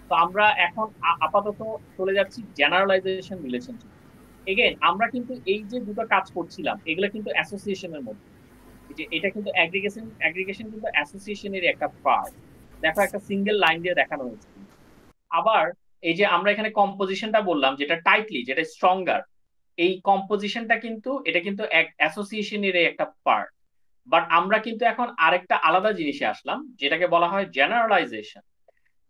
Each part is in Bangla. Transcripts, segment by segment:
তো আমরা এখন আপাতত চলে যাচ্ছি জেনারেলাইজেশন রিলেশনশিপ। এগেন আমরা কিন্তু এই যে দুটো কাজ করছিলাম এগুলো কিন্তু অ্যাসোসিয়েশনের মধ্যে। এই যে এটা কিন্তু অ্যাগ্রিগেশন অ্যাগ্রিগেশন কিন্তু অ্যাসোসিয়েশনের একটা পার্ট। দেখো একটা সিঙ্গেল লাইন দিয়ে দেখানো হয়েছে। আবার এই যে আমরা এখানে কম্পোজিশনটা বললাম যেটা টাইটলি, যেটা স্ট্রঙ্গার, এই কম্পোজিশনটা কিন্তু এটা কিন্তু এক অ্যাসোসিয়েশনের একটা পার্ট। বাট আমরা কিন্তু এখন আরেকটা আলাদা জিনিসে আসলাম যেটাকে বলা হয় জেনারেলাইজেশন।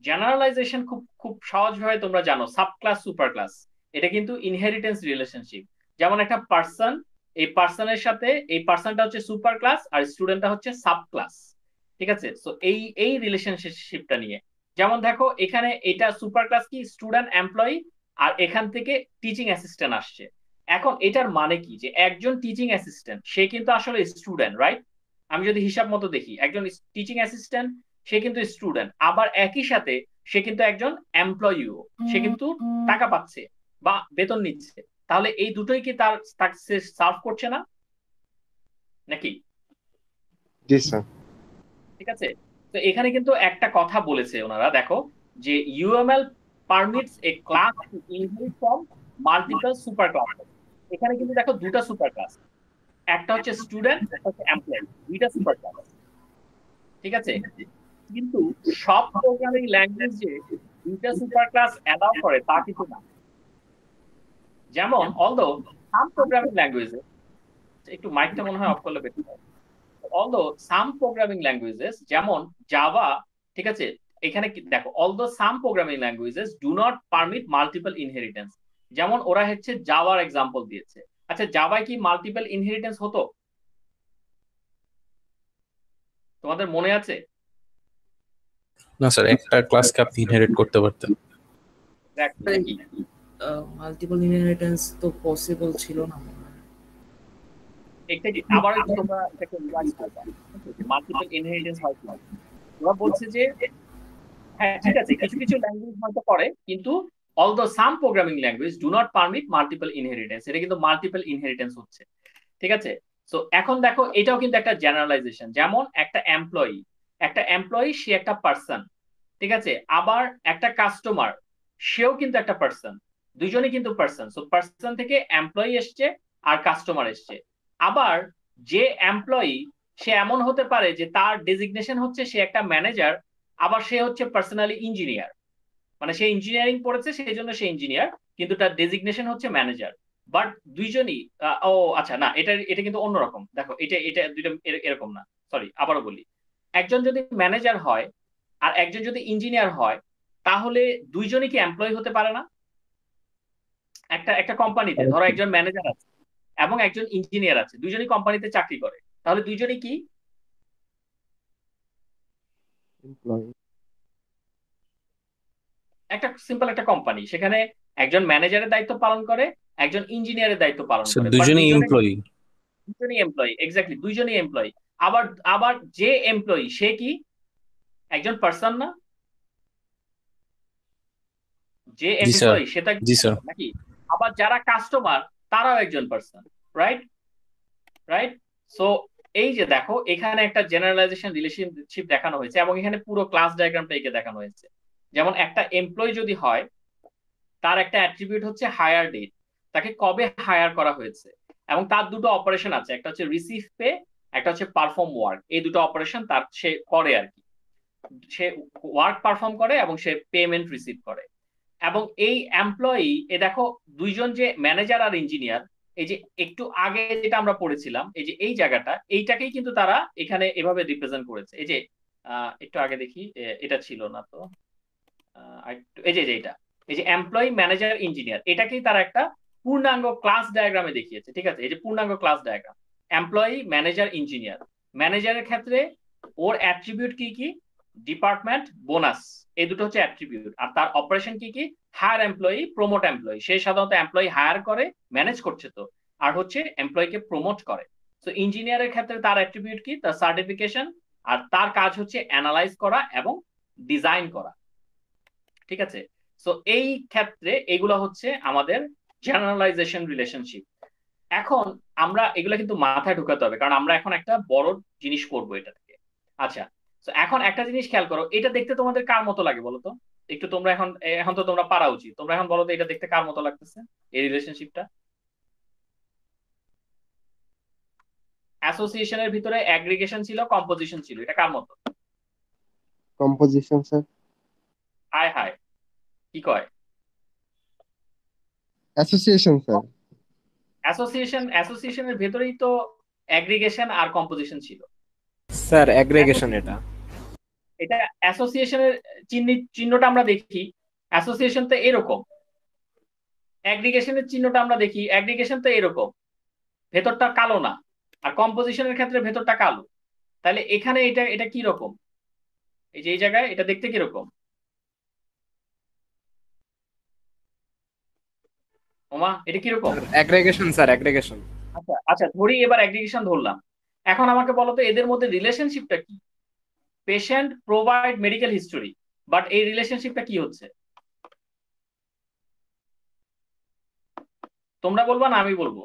জেনারেলাইজেশন খুব খুব সহজভাবে তোমরা জানো, সাব ক্লাস সুপার ক্লাস, এটা কিন্তু ইনহেরিটেন্স রিলেশনশিপ। যেমন একটা পার্সন, এই পার্সনের সাথে এই পার্সনটা হচ্ছে সুপার ক্লাস আর স্টুডেন্টটা হচ্ছে সাব ক্লাস। ঠিক আছে, তো এই এই রিলেশনশিপটা নিয়ে যেমন দেখো এখানে এটা সুপার ক্লাস কি স্টুডেন্ট এমপ্লয়ি, আর এখান থেকে টিচিং অ্যাসিস্ট্যান্ট আসছে। এখন এটার মানে কি যে একজন টিচিং অ্যাসিস্ট্যান্ট সে কিন্তু আসলে স্টুডেন্ট, রাইট? আমি যদি হিসাব মতো দেখি একজন টিচিং অ্যাসিস্ট্যান্ট সে কিন্তু স্টুডেন্ট, আবার একই সাথে সে কিন্তু একজন এমপ্লয়িও, সে কিন্তু টাকা পাচ্ছে বা বেতন নিচ্ছে। তাহলে এই দুটোই কি তার তাকে সার্ভ করছে না নাকি? জি স্যার। ঠিক আছে, তো এখানে কিন্তু একটা কথা বলেছে ওনারা, দেখো যে UML permits a class to inherit from multiple super class. এখানে কিন্তু দেখো দুটা সুপার ক্লাস, একটা হচ্ছে স্টুডেন্ট একটা হচ্ছে এমপ্লয়ি, দুইটা সুপার ক্লাস। ঠিক আছে, কিন্তু সব প্রোগ্রামিং ল্যাঙ্গুয়েজে দুইটা সুপার ক্লাস অ্যালাউ করে তা কিন্তু না। যেমন অলদো সাম প্রোগ্রামিং ল্যাঙ্গুয়েজে, একটু মাইকটা মনে হয় অফ করলে বেটার হয়। অলদো সাম প্রোগ্রামিং ল্যাঙ্গুয়েজেস যেমন জাভা, ঠিক আছে, এখানে দেখো although some programming languages do not permit multiple inheritance. যেমন ওরা হচ্ছে জাভার এক্সাম্পল দিয়েছে। আচ্ছা জাভায় কি মাল্টিপল ইনহেরিটেন্স হতো তোমাদের মনে আছে? না স্যার, একটা ক্লাসকে আপনি ইনহেরিট করতে পারতেন। এক্স্যাক্টলি নাকি? মাল্টিপল ইনহেরিটেন্স তো পসিবল ছিল না মনে হয়। এটাকে আবার একটু তোমরা এটাকে রিভাইজ করবা, মাল্টিপল ইনহেরিটেন্স হয় কি। ওরা বলছে যে হ্যাঁ ঠিক আছে, কিছু কিছু ল্যাঙ্গুয়েজ হয়তো করে, কিন্তু although some programming language do not permit multiple inheritance, এটা কিন্তু মাল্টিপল ইনহেরিটেন্স হচ্ছে। ঠিক আছে, তো এখন দেখো এটাও কিন্তু একটা জেনারেলাইজেশন। যেমন একটা এমপ্লয়ি সে একটা পার্সন, ঠিক আছে, আবার একটা কাস্টমার সেও কিন্তু একটা পার্সন, দুইজনই কিন্তু পার্সন। সো পার্সন থেকে এমপ্লয়ি এসছে আর কাস্টমার এসছে। আবার যে এমপ্লয়ি সে এমন হতে পারে যে তার ডেজিগনেশন হচ্ছে সে একটা ম্যানেজার, আবার সে হচ্ছে পার্সোনালি ইঞ্জিনিয়ার, মানে সে ইঞ্জিনিয়ারিং পড়েছে সেই জন্য সে ইঞ্জিনিয়ার, কিন্তু তার ডেজিগনেশন হচ্ছে ম্যানেজার। বাট দুইজনই ও আচ্ছা না, এটা এটা কিন্তু অন্যরকম। দেখো এটা এটা দুইটা এরকম না। সরি, আবারও বলি, একজন যদি ম্যানেজার হয় আর একজন যদি ইঞ্জিনিয়ার হয়, তাহলে দুইজনই কি এমপ্লয়ি হতে পারে না? একটা একটা কোম্পানিতে ধরো একজন ম্যানেজার আছে এবং একজন ইঞ্জিনিয়ার আছে, দুইজনই কোম্পানিতে চাকরি করে, তাহলে দুইজনই কি? এমপ্লয়ি। একটা সিম্পল একটা কোম্পানি, সেখানে একজন ম্যানেজারের দায়িত্ব পালন করে, একজন ইঞ্জিনিয়ারের দায়িত্ব পালন স্যার করে, বাট দুজনেই দুইজনে এমপ্লয়ি। দুজনই এমপ্লয়ি, এক্স্যাক্টলি দুইজনই এমপ্লয়ি। আবার আবার যে এমপ্লয়ি সে কি একজন পার্সন না? যে জি স্যার। এমপ্লয়ি সেটা জি স্যার। নাকি? আবার যারা কাস্টমার তারাও একজন পার্সন, রাইট? রাইট। সো এই যে দেখো এখানে একটা জেনারেলাইজেশন রিলেশনশিপ দেখানো হয়েছে এবং এখানে পুরো ক্লাস ডায়াগ্রামটা এঁকে দেখানো হয়েছে। যেমন একটা এমপ্লয়ি যদি হয়, তার একটা অ্যাট্রিবিউট হচ্ছে হায়ার ডেট, তাকে কবে হায়ার করা হয়েছে, এবং তার দুটো অপারেশন আছে, একটা হচ্ছে রিসিভ পে, একটা হচ্ছে পারফর্ম ওয়ার্ক। এই দুটো অপারেশন তার সে করে আর কি, সে ওয়ার্ক পারফর্ম করে এবং সে পেমেন্ট রিসিভ করে। এবং এই এমপ্লয়ি এ দেখো দুইজন যে ম্যানেজার আর ইঞ্জিনিয়ার, এই যে একটু আগে যেটা আমরা পড়েছিলাম এই যে এই জায়গাটা, এইটাকেই কিন্তু তারা এখানে এভাবে রিপ্রেজেন্ট করেছে। এই যে একটু আগে দেখি, এটা ছিল না তো, এই যে এটা, এই যে এমপ্লয়ি ম্যানেজার ইঞ্জিনিয়ার, এটাকেই তারা একটা পূর্ণাঙ্গ ক্লাস ডায়াগ্রামে দেখিয়েছে। ঠিক আছে, এই যে পূর্ণাঙ্গ class diagram, employee manager engineer. ম্যানেজারের ক্ষেত্রে ওর অ্যাট্রিবিউট কি কি? ডিপার্টমেন্ট, বোনাস, এই দুটো হচ্ছে অ্যাট্রিবিউট। আর তার অপারেশন কি কি? হায়ার এমপ্লয়ি, প্রমোট এমপ্লয়ি, সে সাধারণত এমপ্লয়ি হায়ার করে, ম্যানেজ করছে তো, আর হচ্ছে এমপ্লয়িকে প্রমোট করে। তো ইঞ্জিনিয়ারের ক্ষেত্রে তার অ্যাট্রিবিউট কি? তার সার্টিফিকেশন, আর তার কাজ হচ্ছে অ্যানালাইজ করা এবং ডিজাইন করা। ঠিক আছে, সো এই ক্ষেত্রে এগুলো হচ্ছে আমাদের জেনারেলাইজেশন রিলেশনশিপ। এখন আমরা এগুলো কিন্তু মাথায় ঢুকাতে হবে, কারণ আমরা এখন একটা বড় জিনিস করবো এটা থেকে। আচ্ছা, তো এখন একটা জিনিস খেয়াল করো, এটা দেখতে তোমাদের কার মতো লাগে বলো তো? একটু তোমরা এখন এখন তো তোমরা পারা উচিত, তোমরা এখন বলো তো এটা দেখতে কার মতো লাগতেছে এই রিলেশনশিপটা। অ্যাসোসিয়েশনের ভিতরে অ্যাগ্রিগেশন ছিল, কম্পোজিশন ছিল, এটা কার মতো? Composition sir. হায় হায়, কি কয়? Association sir. অ্যাসোসিয়েশনের ভেতরেই তো অ্যাগ্রিগেশন আর কম্পোজিশন ছিল। স্যার অ্যাগ্রিগেশন এটা। এটা অ্যাসোসিয়েশনের চিহ্নটা আমরা দেখি, অ্যাসোসিয়েশন তো এরকম। অ্যাগ্রিগেশনের চিহ্নটা আমরা দেখি, অ্যাগ্রিগেশন তো এরকম, ভেতরটা কালো না। আর কম্পোজিশনের ক্ষেত্রে ভেতরটা কালো। তাহলে এখানে এটা এটা কি রকম? এই যে এই জায়গায় এটা দেখতে কিরকম? ওমা, এটা কিরকম? Aggregation sir, aggregation. আচ্ছা আচ্ছা, ধরি এবার অ্যাগ্রিগেশন ধরলাম। এখন আমাকে বলো তো এদের মধ্যে রিলেশনশিপটা কি? Patient provide medical history, but এই রিলেশনশিপটা কি হচ্ছে? তোমরা বলবা না আমি বলবো?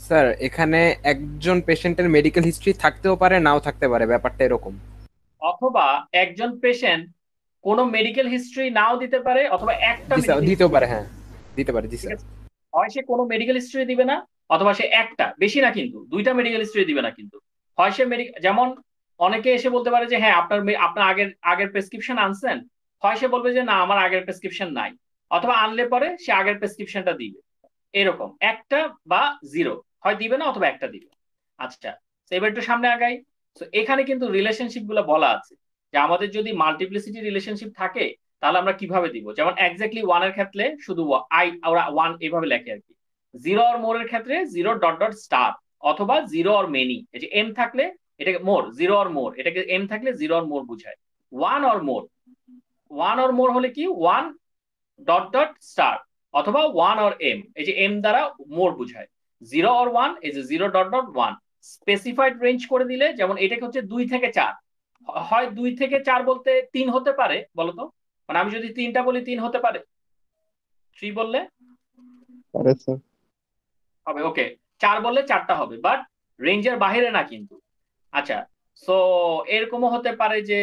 স্যার এখানে একজন পেশেন্টের মেডিকেল হিস্ট্রি থাকতেও পারে, নাও থাকতে পারে, ব্যাপারটা এরকম। অথবা একজন পেশেন্ট কোনো মেডিকেল হিস্ট্রি নাও দিতে পারে, অথবা একটা জি স্যার, medical দিতেও history, পারে, হ্যাঁ দিতে পারে, জি ঠিক স্যার। আছে? হয় সে কোনো মেডিকেল হিস্ট্রি দিবে না, অথবা সে একটা, বেশি না কিন্তু, দুইটা মেডিকেল হিস্ট্রি দিবে না কিন্তু। হয় সে যেমন অনেকে এসে বলতে পারে যে হ্যাঁ আপনার আপনার আগের আগের প্রেসক্রিপশন আনছেন, হয় সে বলবে যে না আমার আগের প্রেসক্রিপশন নাই, অথবা আনলে পরে সে আগের প্রেসক্রিপশনটা দিবে। এরকম একটা বা জিরো, হয় দিবে না অথবা একটা দিবে। আচ্ছা, তো এবার একটু সামনে আগাই। তো এখানে কিন্তু রিলেশনশিপ গুলো বলা আছে যে আমাদের যদি মাল্টিপ্লিসিটি রিলেশনশিপ থাকে তাহলে আমরা কিভাবে দিব। যেমন এক্স্যাক্টলি ওয়ান এর ক্ষেত্রে শুধু ওরা ওয়ান এভাবে লেখে আর কি। জিরো আর মোর এর ক্ষেত্রে জিরো ডট ডট স্টার, অথবা জিরো আর মেনি, এই যে এম থাকলে এটাকে মোর, জিরো আর মোর এটাকে এম থাকলে জিরো আর মোর বুঝায়। ওয়ান আর মোর, ওয়ান আর মোর হলে কি ওয়ান ডট ডট স্টার, অথবা ওয়ান অর এম, এই যে এম দ্বারা মোর বুঝায়। জিরো অর ওয়ান, এই যে zero dot dot one. Specified range করে দিলে, যেমন এটাকে হচ্ছে 2 থেকে 4, হয় 2 থেকে 4 বলতে 3 হতে পারে, বলতো? মানে আমি যদি 3টা বলি 3 হতে পারে, 3 বললে আরে স্যার। হবে, ওকে। 4 বললে 4টা হবে, বাট রেঞ্জের বাইরে না কিন্তু। আচ্ছা, সো এরকমও হতে পারে যে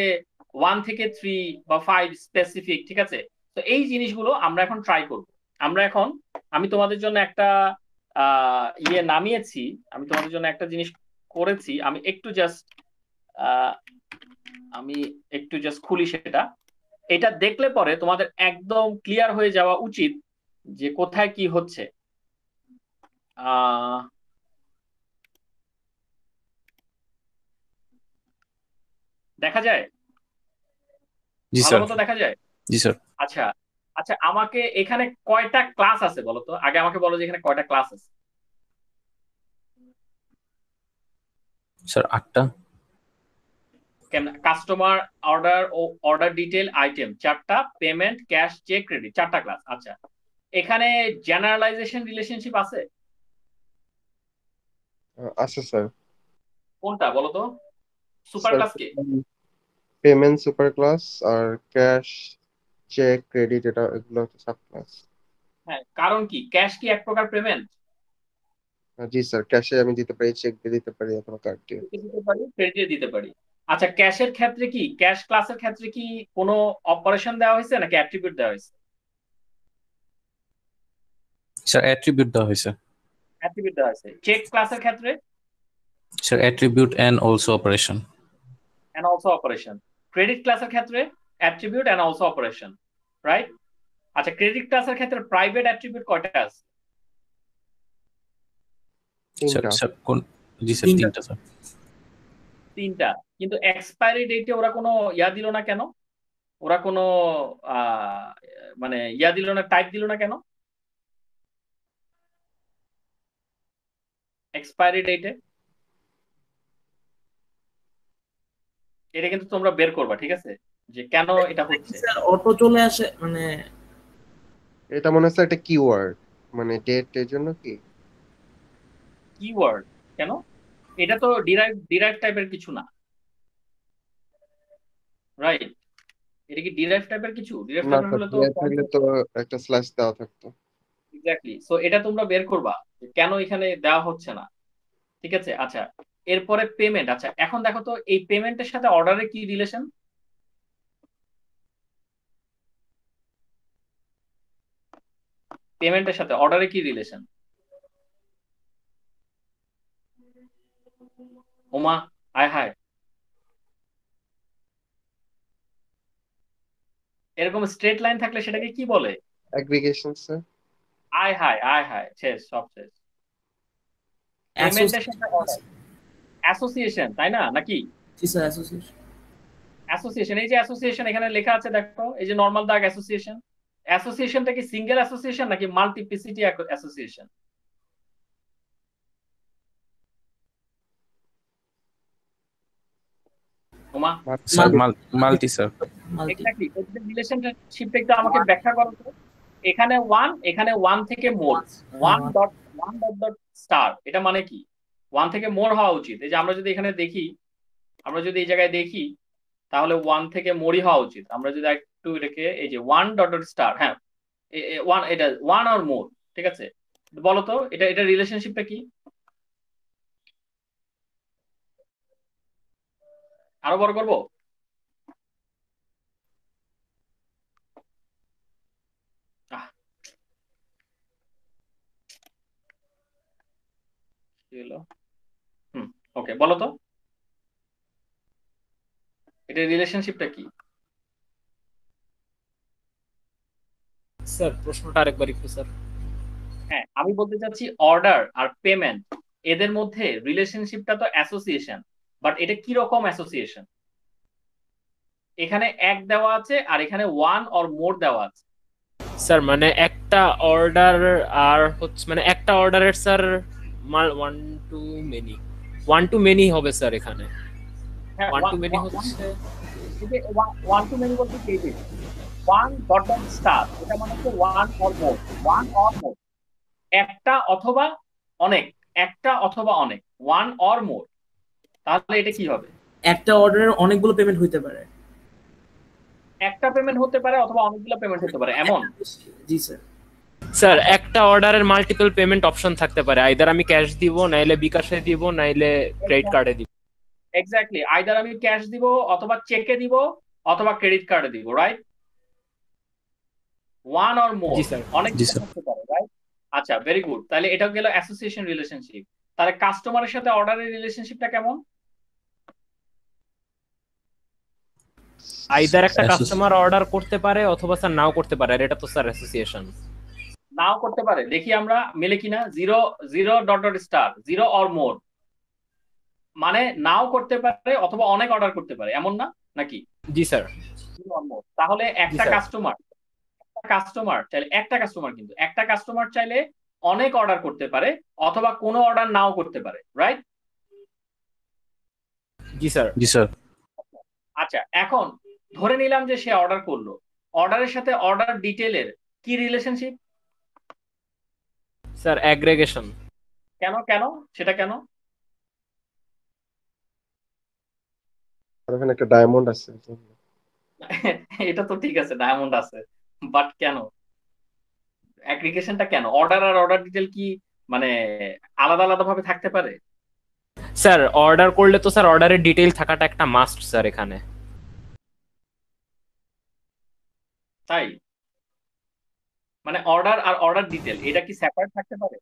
1 থেকে 3 বা 5 স্পেসিফিক, ঠিক আছে? তো এই জিনিসগুলো আমরা এখন ট্রাই করব। আমরা এখন, আমি তোমাদের জন্য একটা ইয়ে নামিয়েছি, আমি তোমাদের জন্য একটা জিনিস করেছি, আমি একটু জাস্ট খুলি সেটা। এটা দেখলে পরে তোমাদের একদম ক্লিয়ার হয়ে যাওয়া উচিত যে কোথায় কি হচ্ছে। আহ দেখা যায়, জি ভালো স্যার। মতো দেখা যায়। জি স্যার। আচ্ছা আচ্ছা, আমাকে এখানে কয়টা ক্লাস আছে বলো তো, আগে আমাকে বলো যে এখানে কয়টা ক্লাস আছে। স্যার 8টা। কেমন? কাস্টমার, অর্ডার ও অর্ডার ডিটেল, আইটেম 4টা, পেমেন্ট, ক্যাশ, চেক, ক্রেডিট 4টা ক্লাস। আচ্ছা, এখানে জেনারেলাইজেশন রিলেশনশিপ আছে আছে স্যার। কোনটা বলো তো? সুপার স্যার ক্লাস কে? পেমেন্ট সুপার ক্লাস, আর ক্যাশ, চেক, ক্রেডিট এগুলো হচ্ছে সাব ক্লাস। হ্যাঁ, কারণ কি ক্যাশ কি এক প্রকার পেমেন্ট? জি স্যার, ক্যাশে আমি দিতে পারি, চেক দিয়ে দিতে পারি, অথবা কার্ড দিয়ে। দিতে পারি, ক্রেডিট দিতে পারি। আচ্ছা, ক্যাশের ক্ষেত্রে কি, ক্যাশ ক্লাসের ক্ষেত্রে কি কোনো অপারেশন দেওয়া হয়েছে নাকি অ্যাট্রিবিউট দেওয়া হয়েছে? স্যার অ্যাট্রিবিউট দেওয়া হয়েছে। অ্যাট্রিবিউট দেওয়া হয়েছে। চেক ক্লাসের ক্ষেত্রে sir attribute and also operation. and also operation. Credit ক্লাসের ক্ষেত্রে attribute and also operation, right? আচ্ছা, ক্রেডিট ক্লাসের ক্ষেত্রে প্রাইভেট অ্যাট্রিবিউট কয়টা আছে? স্যার 3টা। স্যার কোন? জি স্যার 3টা স্যার। 3টা। কিন্তু এক্সপায়ারি ডেটে ওরা কোনো ইয়া দিল না কেন? ওরা কোনো আহ মানে ইয়া দিল না, টাইপ দিল না কেন এক্সপায়ারি ডেটে? এটা কিন্তু তোমরা বের করবা, ঠিক আছে, যে কেন এটা হচ্ছে। স্যার অটো চলে আসে মানে এটা মনে হচ্ছে একটা কিওয়ার্ড, মানে ডেট, এর জন্য কি? কিওয়ার্ড কেন? এটা তো ডিরাইভ টাইপের কিছু না, রাইট? এটা কি ডিরাইভ টাইপের কিছু? ডিরাইভ না টাইপের স্যার, হলে তো ডেট থাকলে তো একটা স্ল্যাশ দেওয়া থাকতো। এক্স্যাক্টলি, সো এটা তোমরা বের করবা যে কেন এখানে দেওয়া হচ্ছে না, ঠিক আছে? আচ্ছা, এরপরে পেমেন্ট। আচ্ছা, এখন দেখো তো এই পেমেন্টের সাথে অর্ডারের কি রিলেশন? পেমেন্টের সাথে অর্ডারে কি রিলেশন? ওমা, আয় হায়, এরকম স্ট্রেট লাইন থাকলে সেটাকে কি বলে? Aggregation sir. আয় হায়, আয় হায়, শেষ, সব শেষ। পেমেন্টের সাথে অর্ডার অ্যাসোসিয়েশন, তাই না নাকি? জি স্যার, অ্যাসোসিয়েশন। অ্যাসোসিয়েশন, এই যে অ্যাসোসিয়েশন এখানে লেখা আছে দেখো, এই যে নর্মাল দাগ অ্যাসোসিয়েশন। অ্যাসোসিয়েশনটা কি সিঙ্গেল অ্যাসোসিয়েশন নাকি মাল্টিপ্লিসিটি অ্যাসোসিয়েশন? ওমা, sir multi sir. Multi. Exactly, রিলেশনশিপটা একটু আমাকে ব্যাখ্যা করো তো। এখানে ওয়ান, এখানে ওয়ান থেকে মোর, ওয়ান ডট ডট স্টার, এটা মানে কি? ওয়ান থেকে মোর হওয়া উচিত। এই যে আমরা যদি এখানে দেখি, আমরা যদি এই জায়গায় দেখি, তাহলে ওয়ান থেকে মোরই হওয়া উচিত। আমরা যদি একটু এটাকে, এই যে ওয়ান ডট ডট স্টার, হ্যাঁ ওয়ান, এটা ওয়ান আর মোর, ঠিক আছে। বলো তো এটা এটা রিলেশনশিপটা কি? আরো বড় করবো? আহ, কি হলো? ওকে, বলো তো এটা রিলেশনশিপটা কি? স্যার প্রশ্নটা আরেকবার একটু স্যার। হ্যাঁ, আমি বলতে চাচ্ছি অর্ডার আর পেমেন্ট, এদের মধ্যে রিলেশনশিপটা তো অ্যাসোসিয়েশন, বাট এটা কি রকম অ্যাসোসিয়েশন? এখানে এক দেওয়া আছে আর এখানে ওয়ান অর মোর দেওয়া আছে। স্যার মানে একটা অর্ডার আর হচ্ছে মানে একটা অর্ডারের sir one to many, one to many হবে স্যার এখানে। হ্যাঁ, ওয়ান টু মেনি হচ্ছে ওয়ান টু মেনি বলতে কি? ওয়ান ডট ডট স্টার, এটা মানে হচ্ছে one or more, one or more, একটা অথবা অনেক, একটা অথবা অনেক, ওয়ান অর মোর। তাহলে এটা কি হবে? একটা অর্ডারের অনেকগুলো পেমেন্ট হইতে পারে। একটা পেমেন্ট হতে পারে অথবা অনেকগুলো পেমেন্ট হতে পারে, এমন? জি স্যার। স্যার একটা অর্ডারের মাল্টিপল পেমেন্ট অপশন থাকতে পারে, আইদার আমি ক্যাশ দিব, নাইলে বিকাশে দিব, নাইলে ক্রেডিট কার্ডে দিব। এক্স্যাক্টলি, আইদার আমি ক্যাশ দিব অথবা চেকে দিব অথবা ক্রেডিট কার্ডে দিব, right? One or more, G sir. অনেক জি স্যার। হতে পারে, রাইট? আচ্ছা, ভেরি গুড। তাহলে এটা গেল অ্যাসোসিয়েশন রিলেশনশিপ। তাহলে কাস্টমারের সাথে অর্ডারের রিলেশনশিপটা কেমন? আইদার একটা Associ- কাস্টমার অর্ডার করতে পারে অথবা স্যার নাও করতে পারে, আর এটা তো স্যার অ্যাসোসিয়েশন। নাও করতে পারে, দেখি আমরা মেলে কিনা। Zero zero dot dot star, zero or more মানে নাও করতে পারে অথবা অনেক অর্ডার করতে পারে, এমন না নাকি? জি স্যার। Zero or more. তাহলে একটা স্যার। কাস্টমার চাইলে, একটা কাস্টমার কিন্তু একটা কাস্টমার চাইলে অনেক অর্ডার করতে পারে অথবা কোনো অর্ডার নাও করতে পারে, রাইট? জি স্যার। জি স্যার। আচ্ছা, এখন ধরে নিলাম যে সে অর্ডার করলো, অর্ডারের সাথে অর্ডার ডিটেলের কি রিলেশনশিপ? Sir aggregation. কেন কেন সেটা কেন? আর ওখানে একটা ডায়মন্ড আছে। এটা তো ঠিক আছে, ডায়মন্ড আছে, বাট কেন অ্যাগ্রিগেশনটা কেন? অর্ডার আর অর্ডার ডিটেল কি মানে আলাদা আলাদা ভাবে থাকতে পারে? স্যার অর্ডার করলে তো স্যার অর্ডারের ডিটেইল থাকাটা একটা মাস্ট স্যার এখানে। তাই মানে অর্ডার আর অর্ডার ডিটেল এটা কি সেপারেট থাকতে পারে?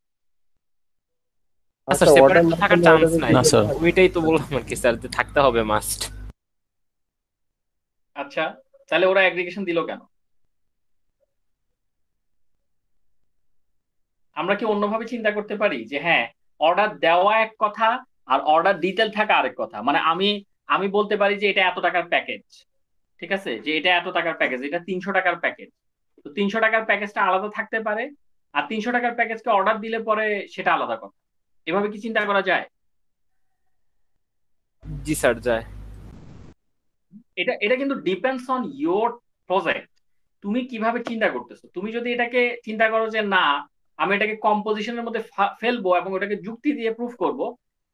স্যার আচ্ছা, সেপারেট অর্ডার থাকার চান্স নাই। না স্যার। ওইটাই তো বললাম আর কি স্যার, যে থাকতে হবে মাস্ট। আচ্ছা, তাহলে ওরা অ্যাগ্রিগেশন দিল কেন? আমরা কি অন্যভাবে চিন্তা করতে পারি যে হ্যাঁ, অর্ডার দেওয়া এক কথা আর অর্ডার ডিটেল থাকা আরেক কথা? মানে আমি আমি বলতে পারি যে এটা এত টাকার প্যাকেজ, ঠিক আছে, যে এটা এত টাকার প্যাকেজ, এটা 300 টাকার প্যাকেজ। তো 300 টাকার প্যাকেজটা আলাদা থাকতে পারে, আর 300 টাকার প্যাকেজকে অর্ডার দিলে পরে সেটা আলাদা কথা। এভাবে কি চিন্তা করা যায়? জি স্যার যায়। এটা এটা কিন্তু ডিপেন্ডস অন ইয়োর প্রজেক্ট। তুমি কিভাবে চিন্তা করতেছো। তুমি যদি এটাকে চিন্তা করো যে না, আমি এটাকে কম্পোজিশনের মধ্যে ফেলবো এবং ওটাকে যুক্তি দিয়ে প্রুফ করব,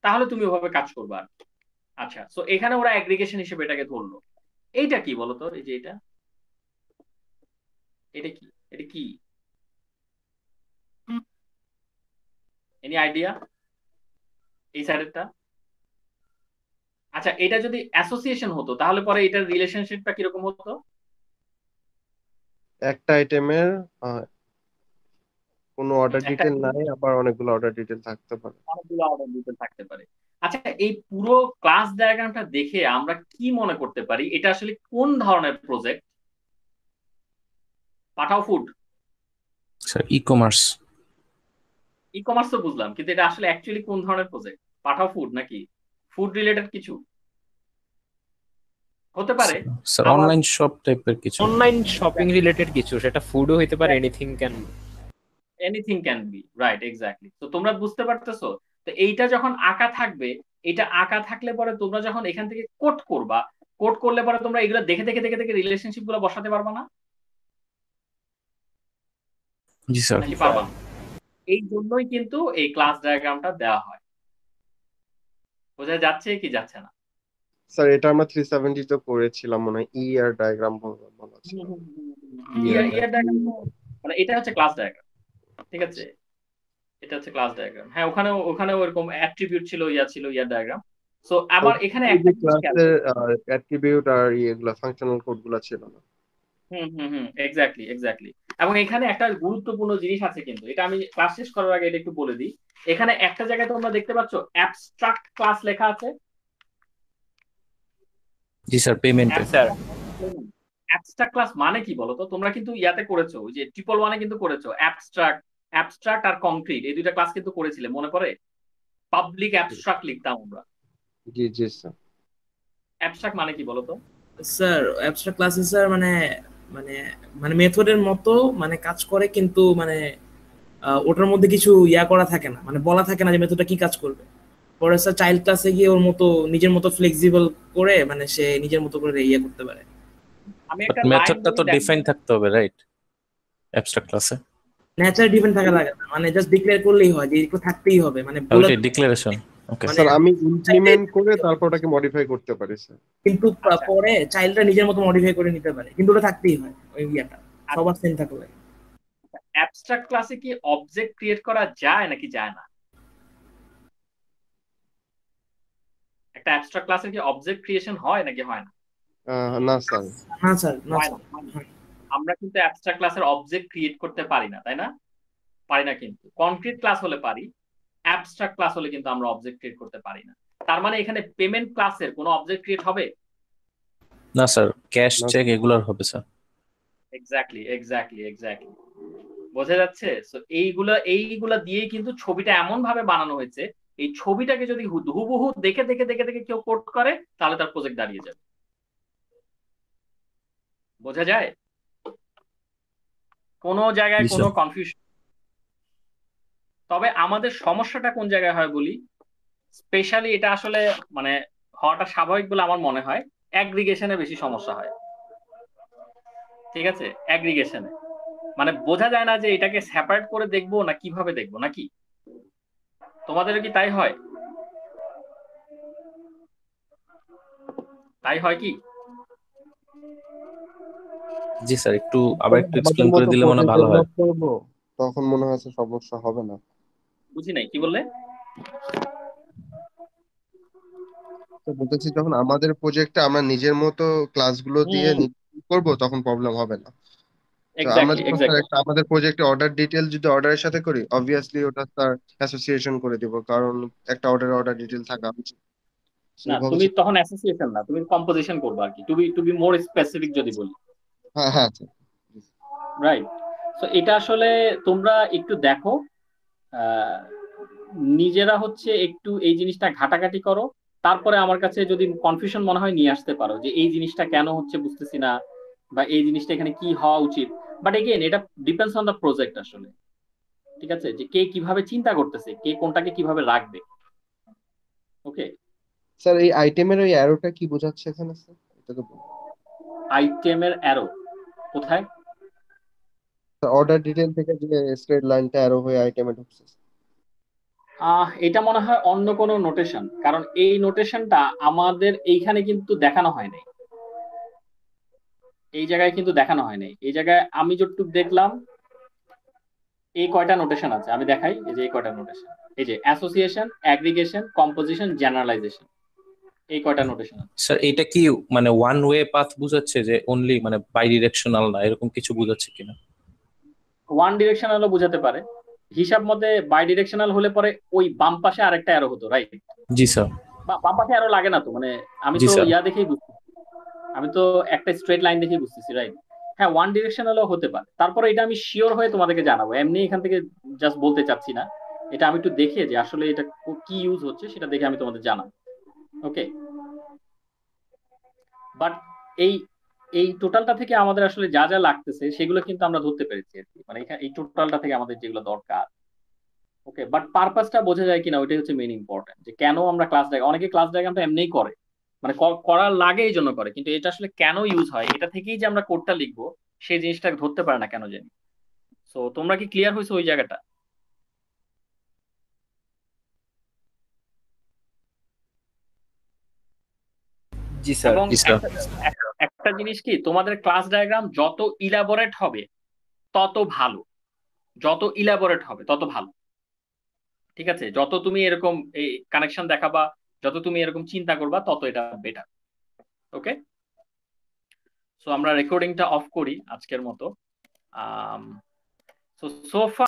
তাহলে তুমি ওভাবে কাজ করবে আর কি। আচ্ছা, সো এখানে ওরা অ্যাগ্রিগেশন হিসেবে এটাকে ধরলো। এইটা কি বলতো, এই যে এটা, এটা কি, এটা কি এনি আইডিয়া এই সাইডেরটা? আচ্ছা, এটা যদি অ্যাসোসিয়েশন হতো তাহলে পরে এটার রিলেশনশিপটা কিরকম হতো? একটা আইটেমের কোনো অর্ডার একটা ডিটেল নাই, আবার অনেকগুলো অর্ডার ডিটেল থাকতে পারে। অনেকগুলো অর্ডার দিতে থাকতে পারে। আচ্ছা, এই পুরো ক্লাস ডায়াগ্রামটা দেখে আমরা কি মনে করতে পারি এটা আসলে কোন ধরনের project? Pathao food, sir e commerce. E commerce তো বুঝলাম, কিন্তু এটা আসলে অ্যাকচুয়ালি কোন ধরনের প্রজেক্ট? পাঠাও ফুড নাকি ফুড রিলেটেড কিছু হতে পারে। স্যার আবার অনলাইন শপ টাইপের কিছু। অনলাইন শপিং রিলেটেড কিছু, সেটা ফুডও হইতে পারে, anything can. Anything can be, right, exactly. তো তোমরা বুঝতে পারতেছো? তো এইটা যখন আঁকা থাকবে, এটা আঁকা থাকলে পরে তোমরা যখন এখান থেকে কোড করবা, কোড করলে পরে তোমরা এগুলো দেখে দেখে দেখে দেখে রিলেশনশিপ গুলো বসাতে পারবা না? জি স্যার। নাকি পারবা না? এই জন্যই কিন্তু এই ক্লাস ডায়াগ্রামটা দেওয়া হয়। বোঝা যাচ্ছে কি যাচ্ছে না? স্যার এটা আমরা 370 তো করেছিলাম মনে হয়, ইয়ার ডায়াগ্রাম বলা ছিল। ইয়ার ইয়ার ডায়াগ্রাম, মানে এটা হচ্ছে ক্লাস ডায়াগ্রাম, ঠিক আছে? এটা হচ্ছে ক্লাস ডায়াগ্রাম। হ্যাঁ, ওখানেও ওরকম অ্যাট্রিবিউট ছিল, ছিল ইয়ার ডায়াগ্রাম। সো আবার এখানে এই একটা যে জিনিস খেয়াল ক্লাসের করো। অ্যাট্রিবিউট আর ইয়েগুলা ফাংশনাল কোড গুলা ছিল না। Exactly exactly. এবং এখানে একটা গুরুত্বপূর্ণ জিনিস আছে, কিন্তু এটা আমি ক্লাস শেষ করার আগে এটা একটু বলে দিই। এখানে একটা জায়গায় তোমরা দেখতে পাচ্ছ অ্যাবস্ট্রাক্ট ক্লাস লেখা আছে। জি স্যার, পেমেন্টে। স্যার অ্যাবস্ট্রাক্ট ক্লাস মানে কি বলো তো? তোমরা কিন্তু ইয়াতে করেছো, ওই যে 111 কিন্তু করেছো অ্যাবস্ট্রাক্ট। অ্যাবস্ট্রাক্ট আর কংক্রিট এই দুইটা ক্লাস কিন্তু করেছিলে, মনে পড়ে? পাবলিক অ্যাবস্ট্রাক্ট লিখতাম আমরা। জি জি স্যার। অ্যাবস্ট্রাক্ট মানে কি বলো তো? স্যার অ্যাবস্ট্রাক্ট ক্লাসে স্যার মানে মানে মানে মেথডের মতো মানে কাজ করে, কিন্তু মানে ওটার মধ্যে কিছু ইয়া করা থাকে না, মানে বলা থাকে না যে মেথডটা কি কাজ করবে। পরে স্যার চাইল্ড ক্লাসে গিয়ে ওর মতো নিজের মতো ফ্লেক্সিবল করে মানে সে নিজের মতো করে ইয়ে করতে পারে। আমি বাট একটা লাইন মেথডটা তো বলি, ডিফাইন থাকতে হবে, রাইট? অ্যাবস্ট্রাক্ট ক্লাসে ন্যাচারাল ডিফেন্ড থাকা লাগে না, মানে জাস্ট ডিক্লেয়ার করলেই হয় যে এগুলো থাকতেই হবে, মানে বলে ওইটাই ডিক্লারেশন। ওকে মানে স্যার আমি ইমপ্লিমেন্ট করে তারপর ওটাকে মডিফাই করতে পারি স্যার। কিন্তু আচ্ছা। পরে চাইল্ডরা নিজের মতো মডিফাই করে নিতে পারে, কিন্তু ওটা থাকতেই হয় ওই ইয়াটা সবার সেম থাকলে। অ্যাবস্ট্রাক্ট ক্লাসে কি অবজেক্ট ক্রিয়েট করা যায় নাকি যায় না? একটা অ্যাবস্ট্রাক্ট ক্লাসের কি অবজেক্ট ক্রিয়েশন হয় নাকি হয় না? না স্যার। না স্যার, না হয় স্যার। না। আমরা কিন্তু অ্যাবস্ট্রাক্ট ক্লাসের অবজেক্ট ক্রিয়েট করতে পারি না, তাই না? পারি না, কিন্তু কনক্রিট ক্লাস হলে পারি। অ্যাবস্ট্রাক্ট ক্লাস হলে কিন্তু আমরা অবজেক্ট ক্রিয়েট করতে পারি না। তার মানে এখানে পেমেন্ট ক্লাসের কোনো অবজেক্ট ক্রিয়েট হবে? না স্যার, ক্যাশ চেক এগুলার হবে স্যার। Exactly exactly exactly. বোঝা যাচ্ছে? সো এইগুলা দিয়ে কিন্তু ছবিটা এমন ভাবে বানানো হয়েছে, এই ছবিটাকে যদি হুবহু দেখে দেখে দেখে দেখে কেউ কোড করে, তাহলে তার প্রজেক্ট দাঁড়িয়ে যাবে। বোঝা যায়? কোনো জায়গায় জি কোনো স্যার। কনফিউশন? তবে আমাদের সমস্যাটা কোন জায়গায় হয় বলি, স্পেশালি এটা আসলে মানে হওয়াটা স্বাভাবিক বলে আমার মনে হয়, অ্যাগ্রিগেশনে বেশি সমস্যা হয়। ঠিক আছে, অ্যাগ্রিগেশনে মানে বোঝা যায় না যে এটাকে সেপারেট করে দেখবো না কিভাবে দেখবো, নাকি তোমাদেরও কি তাই হয়? তাই হয় কি? জি স্যার, একটু আবার একটু আমাদের এক্সপ্লেন করে মতো দিলে মনে হয় প্রজেক্ট ভালো হয়। ডেভেলপ করবো, তখন মনে হয় স্যার সমস্যা হবে না। বুঝি নাই, কি বললে? তো বলতেছি যখন আমাদের প্রজেক্টে আমরা নিজের মতো ক্লাসগুলো দিয়ে করব, তখন প্রবলেম হবে না। তো আমরা এক্স্যাক্টলি যখন স্যার এক্স্যাক্টলি। একটা আমাদের প্রজেক্টে অর্ডার ডিটেল যদি অর্ডারের সাথে করি, অবভিয়াসলি ওটা স্যার অ্যাসোসিয়েশন করে দিব, কারণ একটা অর্ডার ডিটেল থাকা উচিত। না, সেইভাবে তুমি তখন অ্যাসোসিয়েশন না, তুমি কম্পোজিশন করবে আর কি, টু বি মোর স্পেসিফিক যদি বলি। হ্যাঁ হ্যাঁ স্যার। রাইট। সো এটা আসলে তোমরা একটু দেখো, আহ, নিজেরা হচ্ছে একটু এই জিনিসটা ঘাটাঘাটি করো, তারপরে আমার কাছে যদি কনফিউশন মনে হয় নিয়ে আসতে পারো যে এই জিনিসটা কেন হচ্ছে বুঝতেছি না, বা এই জিনিসটা এখানে কি হওয়া উচিত। বাট এগেইন এটা ডিপেন্ডস অন দ্য প্রজেক্ট আসলে। ঠিক আছে, যে কে কিভাবে চিন্তা করতেছে, কে কোনটাকে কিভাবে রাখবে। ওকে। স্যার এই আইটেমের ওই অ্যারোটা কি বোঝাচ্ছে এখানে স্যার, এটা তো বলুন। আইটেমের অ্যারো কোথায়? অর্ডার ডিটেল থেকে যে স্ট্রেট লাইনটা অ্যারো হয়ে আইটেমে ঢুকছে। এটা মনে হয় অন্য কোনো নোটেশন, কারণ এই নোটেশনটা আমাদের এইখানে কিন্তু দেখানো হয় নাই, এই জায়গায় কিন্তু দেখানো হয় নাই। এই জায়গায় আমি যতটুকু দেখলাম এই কয়টা নোটেশন আছে, আমি দেখাই। এই যে এই কয়টা নোটেশন, এই যে অ্যাসোসিয়েশন, অ্যাগ্রিগেশন, কম্পোজিশন, জেনারেলাইজেশন, এই কয়টা নোটেশন আছে। স্যার এটা কি মানে ওয়ান ওয়ে পাথ বুঝাচ্ছে, যে অনলি মানে বাই ডিরেকশনাল না, এরকম কিছু বুঝাচ্ছে কিনা? ওয়ান ডিরেকশনালও বোঝাতে পারে, হিসাব মতে বাই ডিরেকশনাল হলে পরে ওই বাম পাশে আরেকটা অ্যারো হতো, রাইট? জি স্যার। বা বাম পাশে অ্যারো লাগে না তো, মানে আমি জি তো স্যার। ইয়া দেখেই বুঝছি, আমি তো একটা স্ট্রেট লাইন দেখেই বুঝতেছি, রাইট? হ্যাঁ, ওয়ান ডিরেকশনালও হতে পারে। তারপরে এটা আমি শিওর হয়ে তোমাদেরকে জানাবো, এমনি এখান থেকে জাস্ট বলতে চাচ্ছি না। এটা আমি একটু দেখে যে আসলে এটা কি ইউজ হচ্ছে সেটা দেখে আমি তোমাদের জানাবো। ওকে, বাট এই এই টোটালটা থেকে আমাদের আসলে যা যা লাগতেছে সেগুলো কিন্তু আমরা ধরতে পেরেছি আর কি, মানে এই টোটালটা থেকে আমাদের যেগুলো দরকার। ওকে, বাট পারপাসটা বোঝা যায় কিনা ওইটাই হচ্ছে মেইন ইম্পর্টেন্ট, যে কেন আমরা ক্লাস ডায়াগ্রাম, অনেকে ক্লাস ডায়াগ্রামটা এমনিই করে, মানে করার লাগে এই জন্য করে, কিন্তু এটা আসলে কেন ইউজ হয়, এটা থেকেই যে আমরা কোডটা লিখবো সেই জিনিসটা ধরতে পারে না কেন জানি। সো তোমরা কি ক্লিয়ার হয়েছে ওই জায়গাটা? জি স্যার। এবং জি স্যার। একটা জিনিস কি, তোমাদের ক্লাস ডায়াগ্রাম যত ইলাবোরেট হবে তত ভালো, যত ইলাবোরেট হবে তত ভালো, ঠিক আছে? যত তুমি এরকম এই কানেকশন দেখাবা, যত তুমি এরকম চিন্তা করবা তত এটা বেটার। ওকে, সো আমরা রেকর্ডিংটা অফ করি আজকের মতো। সো